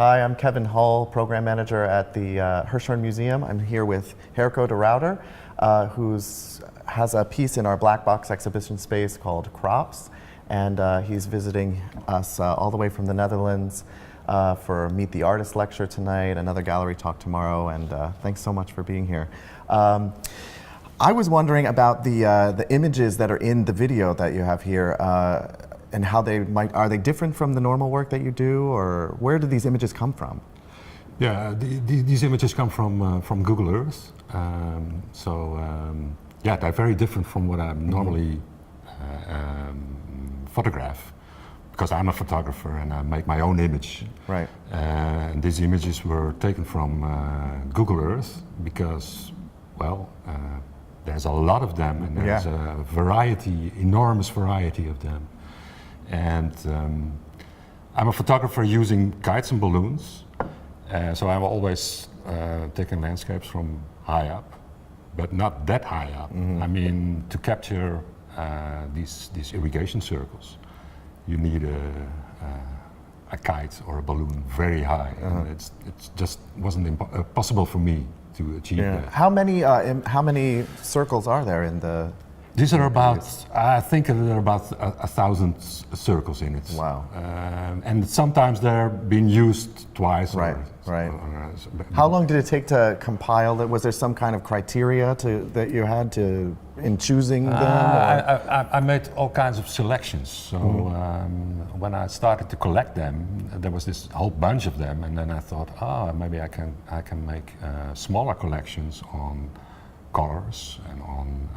Hi, I'm Kevin Hull, Program Manager at the Hirshhorn Museum. I'm here with Gerco de Ruijter, who has a piece in our black box exhibition space called Crops, and he's visiting us all the way from the Netherlands for Meet the Artist lecture tonight, another gallery talk tomorrow, and thanks so much for being here. I was wondering about the images that are in the video that you have here, and how are they different from the normal work that you do, or where do these images come from? Yeah, these images come from Google Earth. Yeah, they're very different from what I normally photograph, because I'm a photographer and I make my own image. Right. And these images were taken from Google Earth because, well, there's a lot of them, and there's a variety, enormous variety of them. And I'm a photographer using kites and balloons, so I'm always taking landscapes from high up, but not that high up. I mean, to capture these irrigation circles, you need a kite or a balloon very high, and it just wasn't possible for me to achieve that. How many circles are there in the? These are about, I think there are about 1,000 circles in it. Wow. And sometimes they're being used twice. Right, right. How long did it take to compile it? Was there some kind of criteria that you had in choosing them? I made all kinds of selections. So when I started to collect them, there was this whole bunch of them, and then I thought, maybe I can make smaller collections on colors and on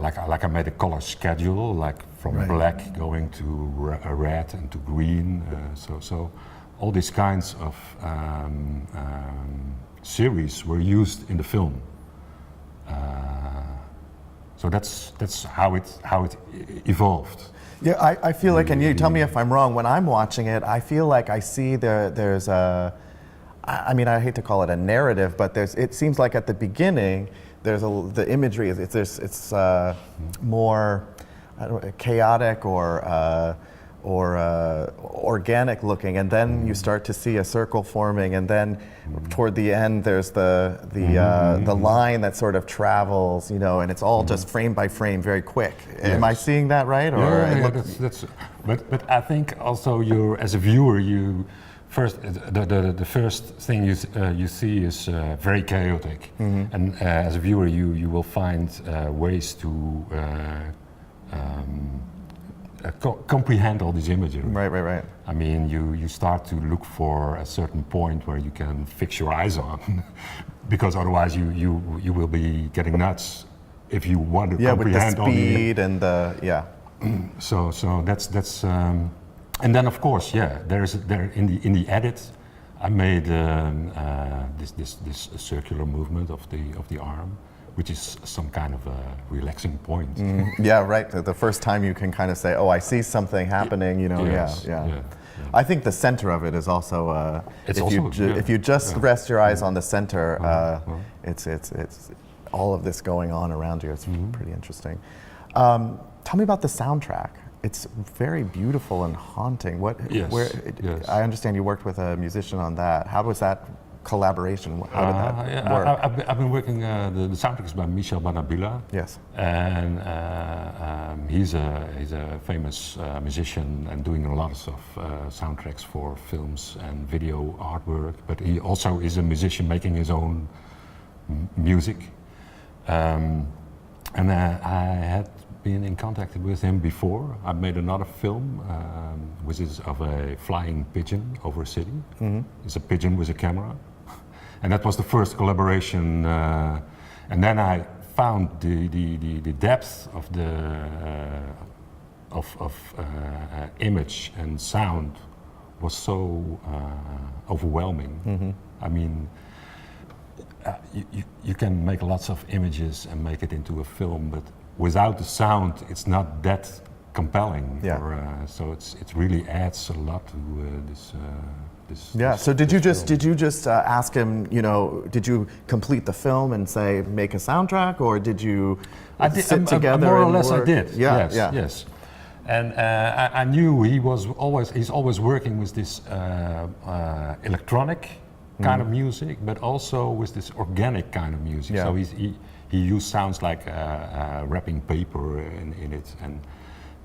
like I made a color schedule, like from black going to red and to green. So all these kinds of series were used in the film. So that's how it evolved. Yeah, I feel like, and you tell me if I'm wrong, when I'm watching it, I feel like I see there's a, I mean, I hate to call it a narrative, but it seems like at the beginning, the imagery it's more chaotic or organic looking, and then you start to see a circle forming, and then toward the end there's the line that sort of travels, and it's all just frame by frame, very quick. Yes. Am I seeing that right? But I think also as a viewer, the first thing you see is very chaotic, and as a viewer you will find ways to comprehend all these imagery. Right. I mean, you start to look for a certain point where you can fix your eyes on, because otherwise you will be getting nuts if you want to comprehend with the speed and the So that's. And then, of course, there in the edit, I made this circular movement of the arm, which is some kind of a relaxing point. Yeah, right. The first time you can kind of say, "Oh, I see something happening," Yes, yeah. I think the center of it is also. If you just rest your eyes on the center, it's all of this going on around you. It's pretty interesting. Tell me about the soundtrack. It's very beautiful and haunting. I understand you worked with a musician on that. How was that collaboration? How did that work? I've been working, the soundtrack is by Michel Banabila. Yes. And he's a famous musician and doing a lot of soundtracks for films and video artwork, but he also is a musician making his own music. And I had been in contact with him before. I made another film, which is of a flying pigeon over a city. It's a pigeon with a camera, and that was the first collaboration. And then I found the depth of image and sound was so overwhelming. I mean, you can make lots of images and make it into a film, but without the sound, it's not that compelling. So it really adds a lot to this. So did you just ask him? Did you complete the film and say make a soundtrack, or did you sit together? More or less, work? I did. Yes. And I knew he's always working with this electronic kind of music, but also with this organic kind of music. Yeah. So he used sounds like wrapping paper in it, and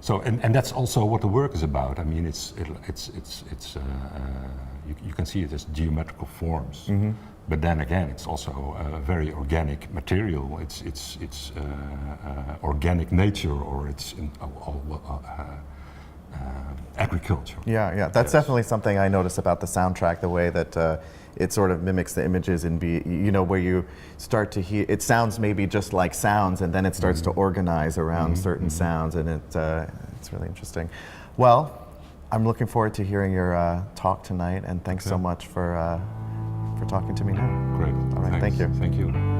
so and that's also what the work is about. I mean, you can see it as geometrical forms, but then again, it's also a very organic material. It's organic nature, or it's agriculture. Yeah, that's Yes. definitely something I notice about the soundtrack, the way that it sort of mimics the images and where you start to hear, it sounds maybe just like sounds, and then it starts to organize around certain sounds, and it's really interesting. Well, I'm looking forward to hearing your talk tonight, and thanks so much for talking to me now. Great. All right, Thanks. thank you. Thank you.